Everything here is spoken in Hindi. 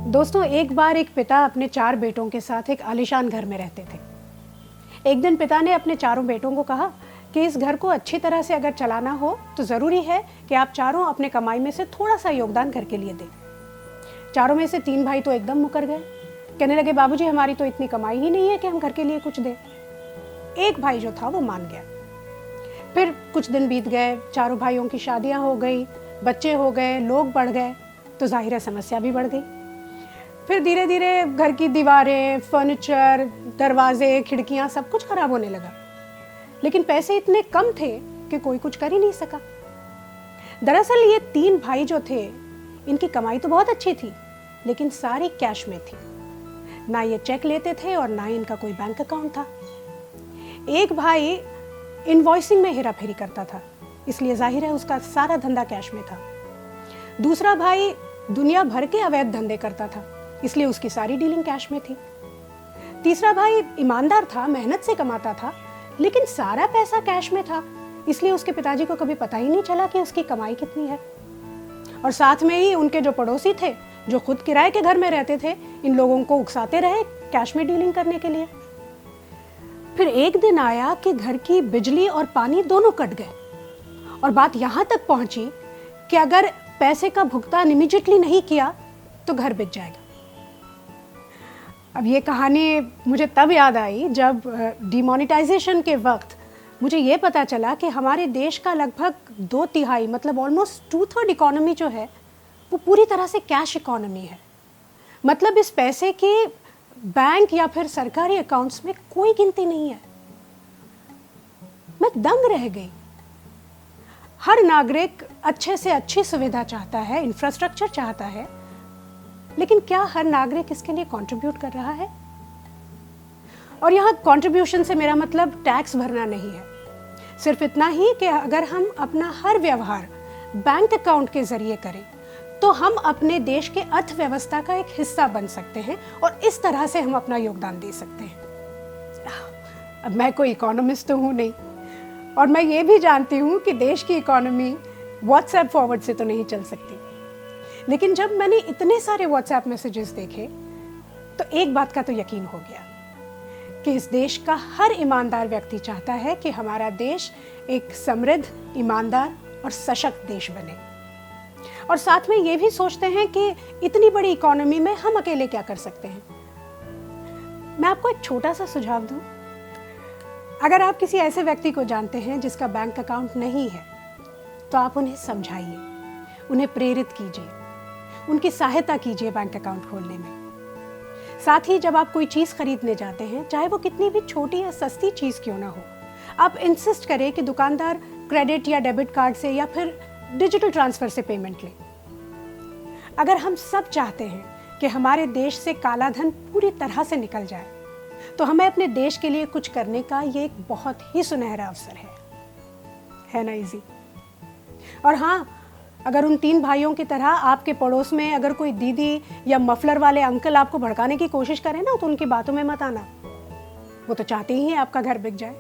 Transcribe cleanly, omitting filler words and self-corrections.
दोस्तों, एक बार एक पिता अपने 4 बेटों के साथ एक आलीशान घर में रहते थे। एक दिन पिता ने अपने चारों बेटों को कहा कि इस घर को अच्छी तरह से अगर चलाना हो तो ज़रूरी है कि आप चारों अपने कमाई में से थोड़ा सा योगदान घर के लिए दें। चारों में से 3 भाई तो एकदम मुकर गए। कहने लगे, बाबूजी हमारी तो इतनी कमाई ही नहीं है कि हम घर के लिए कुछ दें। एक भाई जो था वो मान गया। फिर कुछ दिन बीत गए, चारों भाइयों की शादियां हो गई, बच्चे हो गए, लोग बढ़ गए, तो जाहिर है समस्या भी बढ़ गई। फिर धीरे धीरे घर की दीवारें, फर्नीचर, दरवाजे, खिड़कियां सब कुछ खराब होने लगा। लेकिन पैसे इतने कम थे कि कोई कुछ कर ही नहीं सका। दरअसल ये 3 भाई जो थे, इनकी कमाई तो बहुत अच्छी थी, लेकिन सारी कैश में थी। ना ये चेक लेते थे और ना ही इनका कोई बैंक अकाउंट था। एक भाई इनवॉइसिंग में हेरा फेरी करता था, इसलिए जाहिर है उसका सारा धंधा कैश में था। दूसरा भाई दुनिया भर के अवैध धंधे करता था, इसलिए उसकी सारी डीलिंग कैश में थी। तीसरा भाई ईमानदार था, मेहनत से कमाता था, लेकिन सारा पैसा कैश में था, इसलिए उसके पिताजी को कभी पता ही नहीं चला कि उसकी कमाई कितनी है। और साथ में ही उनके जो पड़ोसी थे, जो खुद किराए के घर में रहते थे, इन लोगों को उकसाते रहे कैश में डीलिंग करने के लिए। फिर एक दिन आया कि घर की बिजली और पानी दोनों कट गए, और बात यहां तक पहुंची कि अगर पैसे का भुगतान इमीडिएटली नहीं किया तो घर बिक जाएगा। अब ये कहानी मुझे तब याद आई जब डिमोनेटाइजेशन के वक्त मुझे ये पता चला कि हमारे देश का लगभग 2/3 मतलब ऑलमोस्ट 2/3 इकोनॉमी जो है वो पूरी तरह से कैश इकोनॉमी है। मतलब इस पैसे की बैंक या फिर सरकारी अकाउंट्स में कोई गिनती नहीं है। मैं दंग रह गई। हर नागरिक अच्छे से अच्छी सुविधा चाहता है, इंफ्रास्ट्रक्चर चाहता है, लेकिन क्या हर नागरिक इसके लिए कंट्रीब्यूट कर रहा है? और यहाँ कंट्रीब्यूशन से मेरा मतलब टैक्स भरना नहीं है, सिर्फ इतना ही कि अगर हम अपना हर व्यवहार बैंक अकाउंट के जरिए करें तो हम अपने देश के अर्थव्यवस्था का एक हिस्सा बन सकते हैं और इस तरह से हम अपना योगदान दे सकते हैं। अब मैं कोई इकोनॉमिस्ट तो हूँ नहीं, और मैं ये भी जानती हूँ कि देश की इकोनॉमी व्हाट्सएप फॉरवर्ड से तो नहीं चल सकती। लेकिन जब मैंने इतने सारे व्हाट्सएप मैसेजेस देखे तो एक बात का तो यकीन हो गया कि इस देश का हर ईमानदार व्यक्ति चाहता है कि हमारा देश एक समृद्ध, ईमानदार और सशक्त देश बने। और साथ में ये भी सोचते हैं कि इतनी बड़ी इकोनॉमी में हम अकेले क्या कर सकते हैं। मैं आपको एक छोटा सा सुझाव दूं। अगर आप किसी ऐसे व्यक्ति को जानते हैं जिसका बैंक अकाउंट नहीं है, तो आप उन्हें समझाइए, उन्हें प्रेरित कीजिए, उनकी सहायता कीजिए बैंक अकाउंट खोलने में। साथ ही जब आप कोई चीज़ खरीदने जाते हैं, चाहे वो कितनी भी छोटी या सस्ती चीज़ क्यों ना हो, आप इंसिस्ट करें कि दुकानदार क्रेडिट या डेबिट कार्ड से या फिर डिजिटल ट्रांसफ़र से पेमेंट ले। अगर हम सब चाहते हैं कि हमारे देश से काला धन पूरी तरह से निकल जाए, तो हमें अपने देश के लिए कुछ करने का ये एक बहुत ही सुनहरा अवसर है ना इजी। और हाँ, अगर उन 3 भाइयों की तरह आपके पड़ोस में अगर कोई दीदी या मफलर वाले अंकल आपको भड़काने की कोशिश करें ना, तो उनकी बातों में मत आना। वो तो चाहते ही हैं आपका घर बिक जाए।